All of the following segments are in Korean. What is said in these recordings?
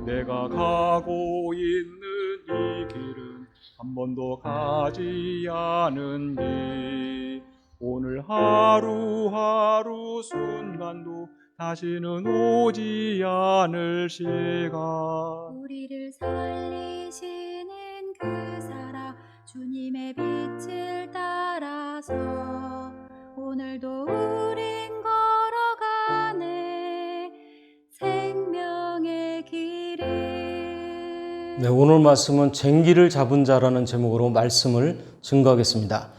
내가 가고 있는 이 길은 한 번도 가지 않으니 오늘 하루하루 순간도 다시는 오지 않을 시간. 우리를 살리시는 그 사랑 주님의 빛을 따라서 오늘도 우린 걸어가네 생명의 길을. 네, 오늘 말씀은 쟁기를 잡은 자라는 제목으로 말씀을 증거하겠습니다.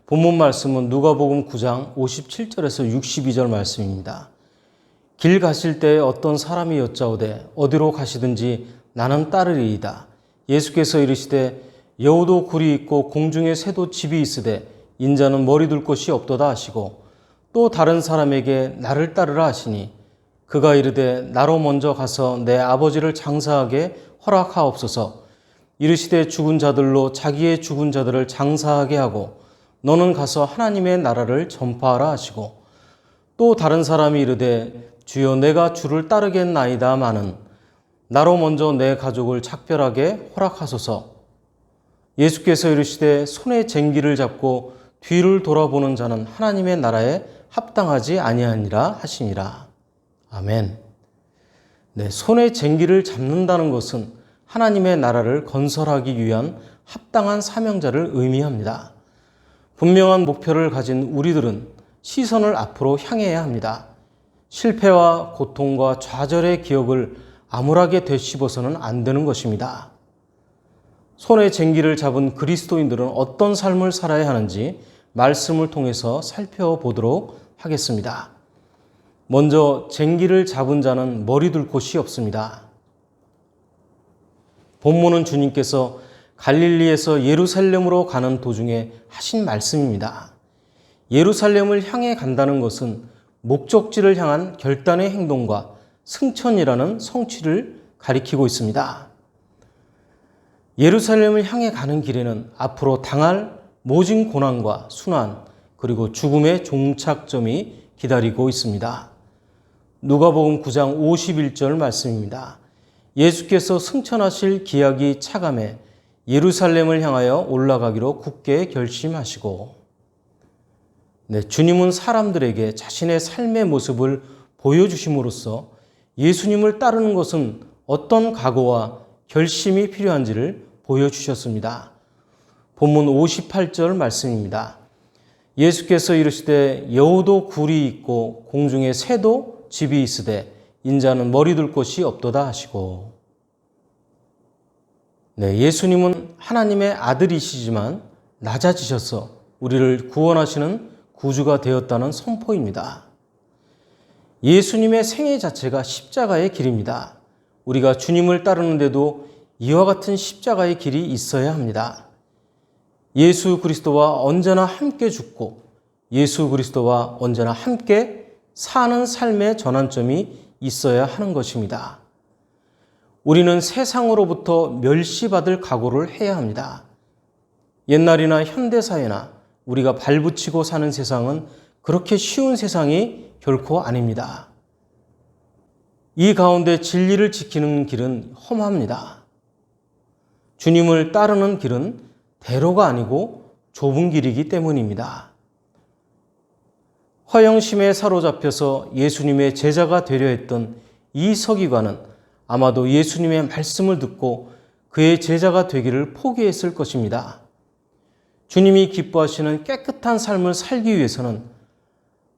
본문 말씀은 누가복음 9장 57절에서 62절 말씀입니다. 길 가실 때에 어떤 사람이 여짜오되 어디로 가시든지 나는 따르리이다. 예수께서 이르시되 여우도 굴이 있고 공중에 새도 집이 있으되 인자는 머리 둘 곳이 없도다 하시고 또 다른 사람에게 나를 따르라 하시니 그가 이르되 나로 먼저 가서 내 아버지를 장사하게 허락하옵소서. 이르시되 죽은 자들로 자기의 죽은 자들을 장사하게 하고 너는 가서 하나님의 나라를 전파하라 하시고 또 다른 사람이 이르되 주여 내가 주를 따르겠나이다마는 나로 먼저 내 가족을 작별하게 허락하소서. 예수께서 이르시되 손에 쟁기를 잡고 뒤를 돌아보는 자는 하나님의 나라에 합당하지 아니하니라 하시니라. 아멘. 네, 손에 쟁기를 잡는다는 것은 하나님의 나라를 건설하기 위한 합당한 사명자를 의미합니다. 분명한 목표를 가진 우리들은 시선을 앞으로 향해야 합니다. 실패와 고통과 좌절의 기억을 암울하게 되씹어서는 안 되는 것입니다. 손에 쟁기를 잡은 그리스도인들은 어떤 삶을 살아야 하는지 말씀을 통해서 살펴보도록 하겠습니다. 먼저 쟁기를 잡은 자는 머리 둘 곳이 없습니다. 본문은 주님께서 갈릴리에서 예루살렘으로 가는 도중에 하신 말씀입니다. 예루살렘을 향해 간다는 것은 목적지를 향한 결단의 행동과 승천이라는 성취를 가리키고 있습니다. 예루살렘을 향해 가는 길에는 앞으로 당할 모진 고난과 순환 그리고 죽음의 종착점이 기다리고 있습니다. 누가복음 9장 51절 말씀입니다. 예수께서 승천하실 기약이 차감해 예루살렘을 향하여 올라가기로 굳게 결심하시고 네, 주님은 사람들에게 자신의 삶의 모습을 보여주심으로써 예수님을 따르는 것은 어떤 각오와 결심이 필요한지를 보여주셨습니다. 본문 58절 말씀입니다. 예수께서 이르시되 여우도 굴이 있고 공중에 새도 집이 있으되 인자는 머리 둘 곳이 없도다 하시고 네, 예수님은 하나님의 아들이시지만 낮아지셔서 우리를 구원하시는 구주가 되었다는 선포입니다. 예수님의 생애 자체가 십자가의 길입니다. 우리가 주님을 따르는데도 이와 같은 십자가의 길이 있어야 합니다. 예수 그리스도와 언제나 함께 죽고 예수 그리스도와 언제나 함께 사는 삶의 전환점이 있어야 하는 것입니다. 우리는 세상으로부터 멸시받을 각오를 해야 합니다. 옛날이나 현대사회나 우리가 발붙이고 사는 세상은 그렇게 쉬운 세상이 결코 아닙니다. 이 가운데 진리를 지키는 길은 험합니다. 주님을 따르는 길은 대로가 아니고 좁은 길이기 때문입니다. 허영심에 사로잡혀서 예수님의 제자가 되려 했던 이 서기관은 아마도 예수님의 말씀을 듣고 그의 제자가 되기를 포기했을 것입니다. 주님이 기뻐하시는 깨끗한 삶을 살기 위해서는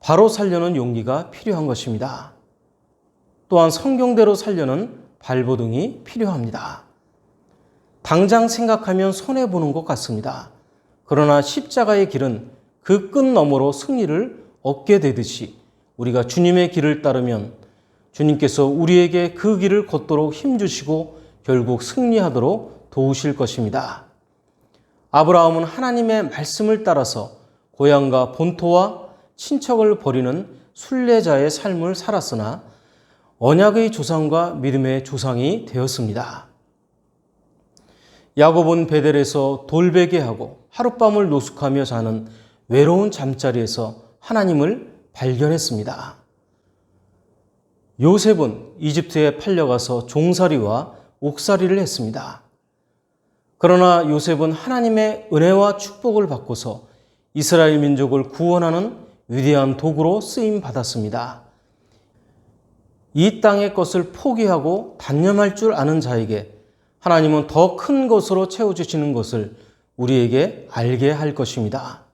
바로 살려는 용기가 필요한 것입니다. 또한 성경대로 살려는 발버둥이 필요합니다. 당장 생각하면 손해보는 것 같습니다. 그러나 십자가의 길은 그 끝 너머로 승리를 얻게 되듯이 우리가 주님의 길을 따르면 주님께서 우리에게 그 길을 걷도록 힘주시고 결국 승리하도록 도우실 것입니다. 아브라함은 하나님의 말씀을 따라서 고향과 본토와 친척을 버리는 순례자의 삶을 살았으나 언약의 조상과 믿음의 조상이 되었습니다. 야곱은 베델에서 돌베개하고 하룻밤을 노숙하며 자는 외로운 잠자리에서 하나님을 발견했습니다. 요셉은 이집트에 팔려가서 종살이와 옥살이를 했습니다. 그러나 요셉은 하나님의 은혜와 축복을 받고서 이스라엘 민족을 구원하는 위대한 도구로 쓰임 받았습니다. 이 땅의 것을 포기하고 단념할 줄 아는 자에게 하나님은 더 큰 것으로 채워주시는 것을 우리에게 알게 할 것입니다.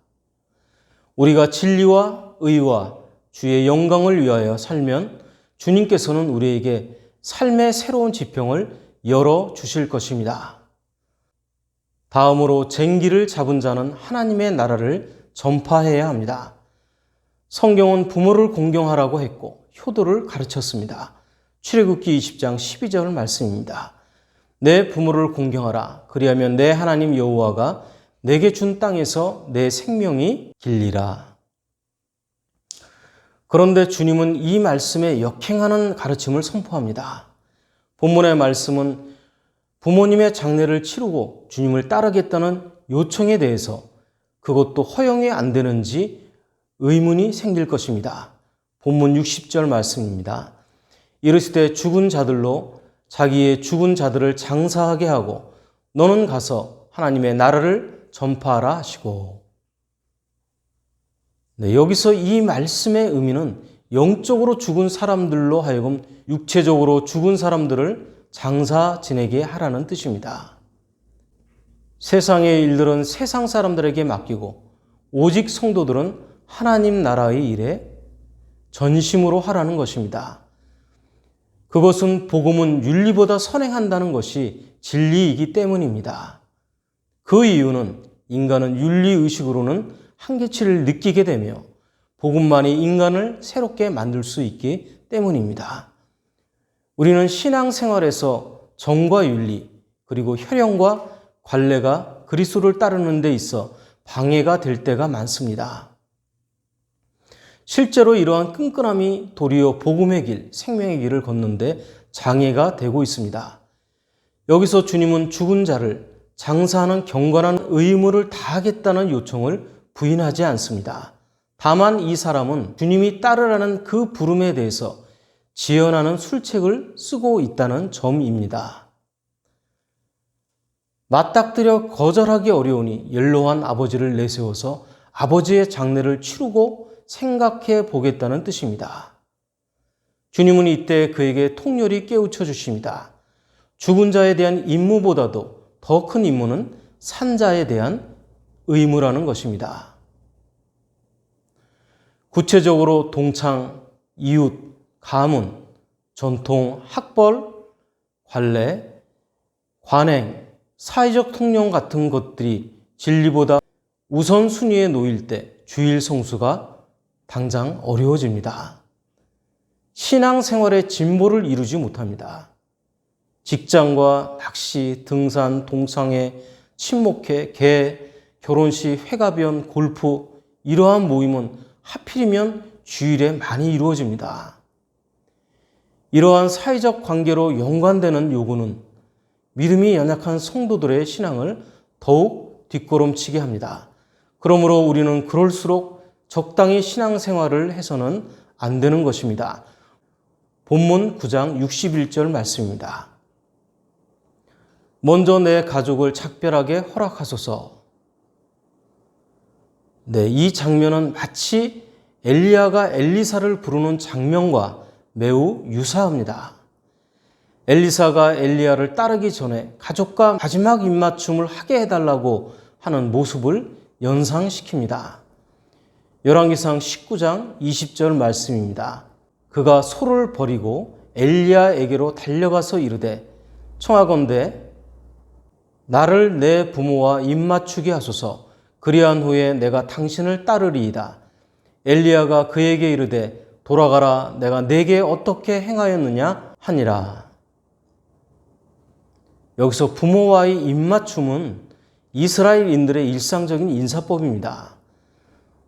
우리가 진리와 의와 주의 영광을 위하여 살면 주님께서는 우리에게 삶의 새로운 지평을 열어주실 것입니다. 다음으로 쟁기를 잡은 자는 하나님의 나라를 전파해야 합니다. 성경은 부모를 공경하라고 했고 효도를 가르쳤습니다. 출애굽기 20장 12절 말씀입니다. 내 부모를 공경하라. 그리하면 내 하나님 여호와가 내게 준 땅에서 내 생명이 길리라. 그런데 주님은 이 말씀에 역행하는 가르침을 선포합니다. 본문의 말씀은 부모님의 장례를 치르고 주님을 따르겠다는 요청에 대해서 그것도 허용이 안 되는지 의문이 생길 것입니다. 본문 60절 말씀입니다. 이르시되 죽은 자들로 자기의 죽은 자들을 장사하게 하고 너는 가서 하나님의 나라를 전파하라 하시고. 여기서 이 말씀의 의미는 영적으로 죽은 사람들로 하여금 육체적으로 죽은 사람들을 장사 지내게 하라는 뜻입니다. 세상의 일들은 세상 사람들에게 맡기고 오직 성도들은 하나님 나라의 일에 전심으로 하라는 것입니다. 그것은 복음은 윤리보다 선행한다는 것이 진리이기 때문입니다. 그 이유는 인간은 윤리의식으로는 한계치를 느끼게 되며 복음만이 인간을 새롭게 만들 수 있기 때문입니다. 우리는 신앙생활에서 정과 윤리 그리고 혈연과 관례가 그리스도를 따르는 데 있어 방해가 될 때가 많습니다. 실제로 이러한 끈끈함이 도리어 복음의 길, 생명의 길을 걷는데 장애가 되고 있습니다. 여기서 주님은 죽은 자를 장사하는 경건한 의무를 다하겠다는 요청을 부인하지 않습니다. 다만 이 사람은 주님이 따르라는 그 부름에 대해서 지연하는 술책을 쓰고 있다는 점입니다. 맞닥뜨려 거절하기 어려우니 연로한 아버지를 내세워서 아버지의 장례를 치르고 생각해 보겠다는 뜻입니다. 주님은 이때 그에게 통렬히 깨우쳐 주십니다. 죽은 자에 대한 임무보다도 더 큰 임무는 산 자에 대한 의무라는 것입니다. 구체적으로 동창, 이웃, 가문, 전통, 학벌, 관례, 관행, 사회적 통념 같은 것들이 진리보다 우선순위에 놓일 때 주일 성수가 당장 어려워집니다. 신앙생활의 진보를 이루지 못합니다. 직장과 낚시, 등산, 동창회, 친목회, 개, 결혼식, 회가변, 골프 이러한 모임은 하필이면 주일에 많이 이루어집니다. 이러한 사회적 관계로 연관되는 요구는 믿음이 연약한 성도들의 신앙을 더욱 뒷걸음치게 합니다. 그러므로 우리는 그럴수록 적당히 신앙생활을 해서는 안 되는 것입니다. 본문 9장 61절 말씀입니다. 먼저 내 가족을 작별하게 허락하소서. 이 장면은 마치 엘리야가 엘리사를 부르는 장면과 매우 유사합니다. 엘리사가 엘리야를 따르기 전에 가족과 마지막 입맞춤을 하게 해달라고 하는 모습을 연상시킵니다. 열왕기상 19장 20절 말씀입니다. 그가 소를 버리고 엘리야에게로 달려가서 이르되 청하건대 나를 내 부모와 입맞추게 하소서. 그리한 후에 내가 당신을 따르리이다. 엘리야가 그에게 이르되 돌아가라. 내가 내게 어떻게 행하였느냐 하니라. 여기서 부모와의 입맞춤은 이스라엘인들의 일상적인 인사법입니다.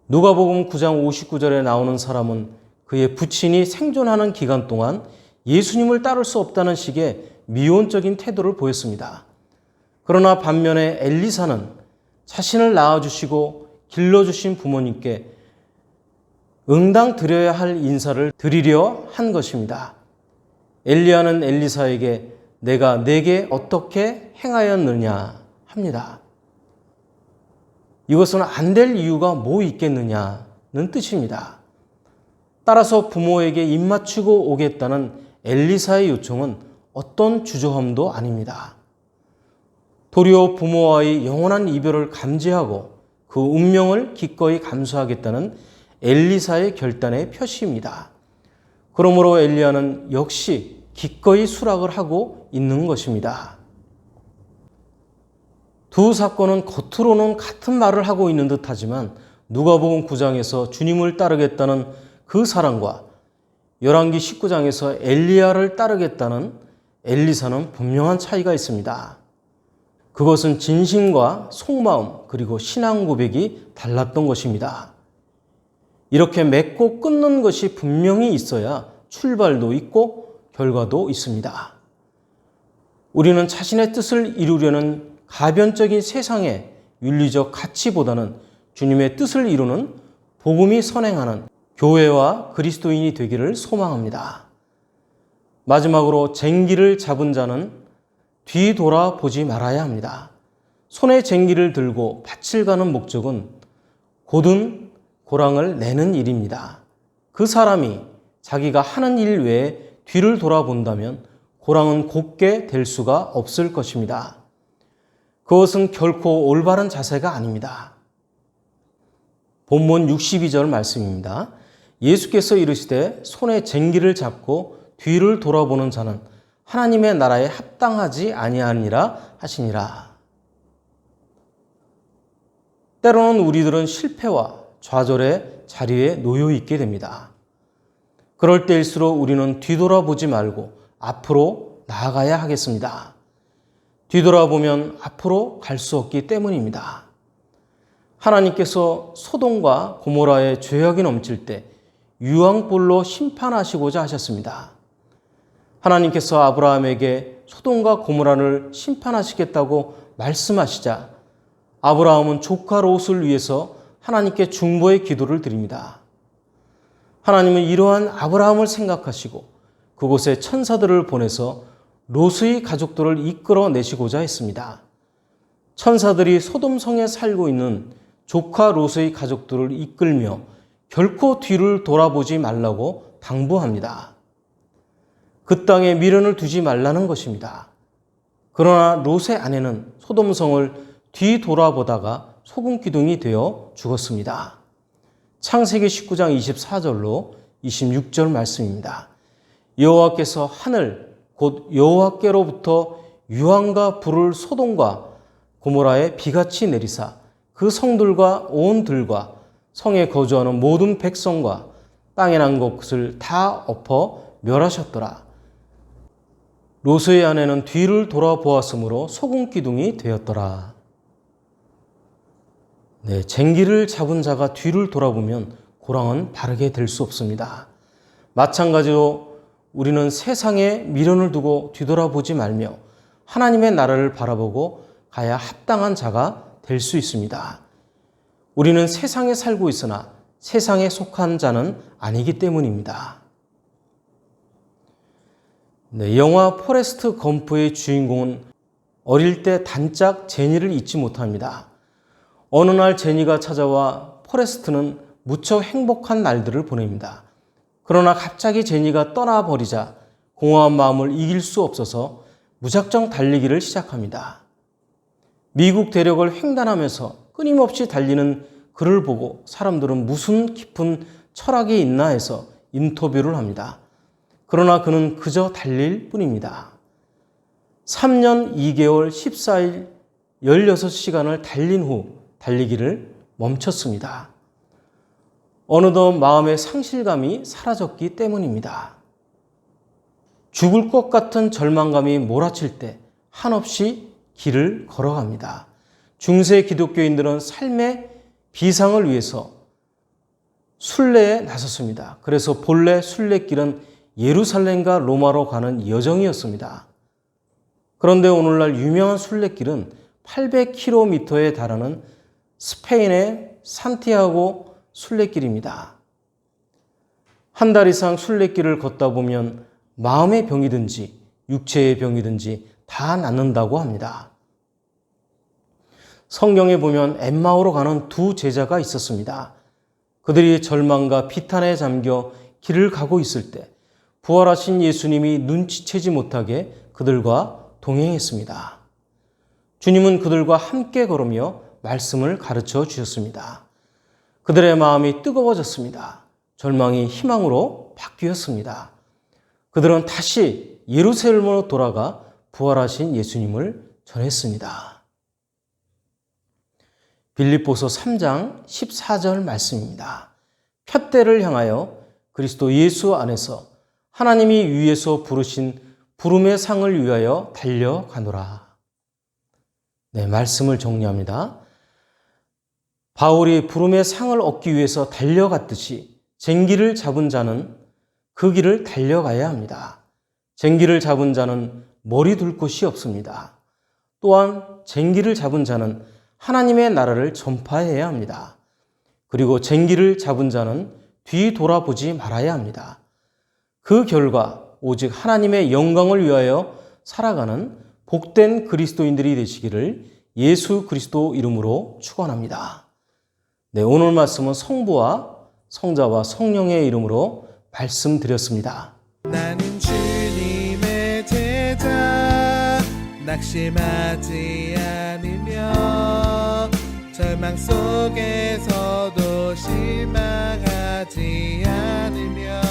누가복음 9장 59절에 나오는 사람은 그의 부친이 생존하는 기간 동안 예수님을 따를 수 없다는 식의 미온적인 태도를 보였습니다. 그러나 반면에 엘리사는 자신을 낳아주시고 길러주신 부모님께 응당 드려야 할 인사를 드리려 한 것입니다. 엘리야는 엘리사에게 내가 네게 어떻게 행하였느냐 합니다. 이것은 안 될 이유가 뭐 있겠느냐는 뜻입니다. 따라서 부모에게 입맞추고 오겠다는 엘리사의 요청은 어떤 주저함도 아닙니다. 도리어 부모와의 영원한 이별을 감지하고 그 운명을 기꺼이 감수하겠다는 엘리사의 결단의 표시입니다. 그러므로 엘리야는 역시 기꺼이 수락을 하고 있는 것입니다. 두 사건은 겉으로는 같은 말을 하고 있는 듯하지만 누가복음 9장에서 주님을 따르겠다는 그 사랑과 열왕기 19장에서 엘리야를 따르겠다는 엘리사는 분명한 차이가 있습니다. 그것은 진심과 속마음 그리고 신앙 고백이 달랐던 것입니다. 이렇게 맺고 끊는 것이 분명히 있어야 출발도 있고 결과도 있습니다. 우리는 자신의 뜻을 이루려는 가변적인 세상의 윤리적 가치보다는 주님의 뜻을 이루는 복음이 선행하는 교회와 그리스도인이 되기를 소망합니다. 마지막으로 쟁기를 잡은 자는 뒤돌아보지 말아야 합니다. 손에 쟁기를 들고 밭을 가는 목적은 곧은 고랑을 내는 일입니다. 그 사람이 자기가 하는 일 외에 뒤를 돌아본다면 고랑은 곱게 될 수가 없을 것입니다. 그것은 결코 올바른 자세가 아닙니다. 본문 62절 말씀입니다. 예수께서 이르시되 손에 쟁기를 잡고 뒤를 돌아보는 자는 하나님의 나라에 합당하지 아니하니라 하시니라. 때로는 우리들은 실패와 좌절의 자리에 놓여 있게 됩니다. 그럴 때일수록 우리는 뒤돌아보지 말고 앞으로 나아가야 하겠습니다. 뒤돌아보면 앞으로 갈 수 없기 때문입니다. 하나님께서 소돔과 고모라의 죄악이 넘칠 때 유황불로 심판하시고자 하셨습니다. 하나님께서 아브라함에게 소돔과 고모라를 심판하시겠다고 말씀하시자 아브라함은 조카 롯을 위해서 하나님께 중보의 기도를 드립니다. 하나님은 이러한 아브라함을 생각하시고 그곳에 천사들을 보내서 롯의 가족들을 이끌어내시고자 했습니다. 천사들이 소돔성에 살고 있는 조카 롯의 가족들을 이끌며 결코 뒤를 돌아보지 말라고 당부합니다. 그 땅에 미련을 두지 말라는 것입니다. 그러나 롯의 아내는 소돔성을 뒤돌아보다가 소금기둥이 되어 죽었습니다. 창세기 19장 24절로 26절 말씀입니다. 여호와께서 하늘 곧 여호와께로부터 유황과 불을 소돔과 고모라에 비같이 내리사 그 성들과 온 들과 성에 거주하는 모든 백성과 땅에 난 것을 다 엎어 멸하셨더라. 롯의 아내는 뒤를 돌아보았으므로 소금기둥이 되었더라. 네, 쟁기를 잡은 자가 뒤를 돌아보면 고랑은 바르게 될 수 없습니다. 마찬가지로 우리는 세상에 미련을 두고 뒤돌아보지 말며 하나님의 나라를 바라보고 가야 합당한 자가 될 수 있습니다. 우리는 세상에 살고 있으나 세상에 속한 자는 아니기 때문입니다. 네, 영화 포레스트 검프의 주인공은 어릴 때 단짝 제니를 잊지 못합니다. 어느 날 제니가 찾아와 포레스트는 무척 행복한 날들을 보냅니다. 그러나 갑자기 제니가 떠나버리자 공허한 마음을 이길 수 없어서 무작정 달리기를 시작합니다. 미국 대륙을 횡단하면서 끊임없이 달리는 그를 보고 사람들은 무슨 깊은 철학이 있나 해서 인터뷰를 합니다. 그러나 그는 그저 달릴 뿐입니다. 3년 2개월 14일 16시간을 달린 후 달리기를 멈췄습니다. 어느덧 마음의 상실감이 사라졌기 때문입니다. 죽을 것 같은 절망감이 몰아칠 때 한없이 길을 걸어갑니다. 중세 기독교인들은 삶의 비상을 위해서 순례에 나섰습니다. 그래서 본래 순례길은 예루살렘과 로마로 가는 여정이었습니다. 그런데 오늘날 유명한 순례길은 800km에 달하는 스페인의 산티아고 순례길입니다. 한 달 이상 순례길을 걷다 보면 마음의 병이든지 육체의 병이든지 다 낫는다고 합니다. 성경에 보면 엠마오로 가는 두 제자가 있었습니다. 그들이 절망과 비탄에 잠겨 길을 가고 있을 때 부활하신 예수님이 눈치채지 못하게 그들과 동행했습니다. 주님은 그들과 함께 걸으며 말씀을 가르쳐 주셨습니다. 그들의 마음이 뜨거워졌습니다. 절망이 희망으로 바뀌었습니다. 그들은 다시 예루살렘으로 돌아가 부활하신 예수님을 전했습니다. 빌립보서 3장 14절 말씀입니다. 푯대를 향하여 그리스도 예수 안에서 하나님이 위에서 부르신 부름의 상을 위하여 달려가노라. 네, 말씀을 정리합니다. 바울이 부름의 상을 얻기 위해서 달려갔듯이 쟁기를 잡은 자는 그 길을 달려가야 합니다. 쟁기를 잡은 자는 머리 둘 곳이 없습니다. 또한 쟁기를 잡은 자는 하나님의 나라를 전파해야 합니다. 그리고 쟁기를 잡은 자는 뒤 돌아보지 말아야 합니다. 그 결과 오직 하나님의 영광을 위하여 살아가는 복된 그리스도인들이 되시기를 예수 그리스도 이름으로 축원합니다. 네, 오늘 말씀은 성부와 성자와 성령의 이름으로 말씀드렸습니다. 나는 주님의 제자 낙심하지 않으며 절망 속에서도 실망하지 않으며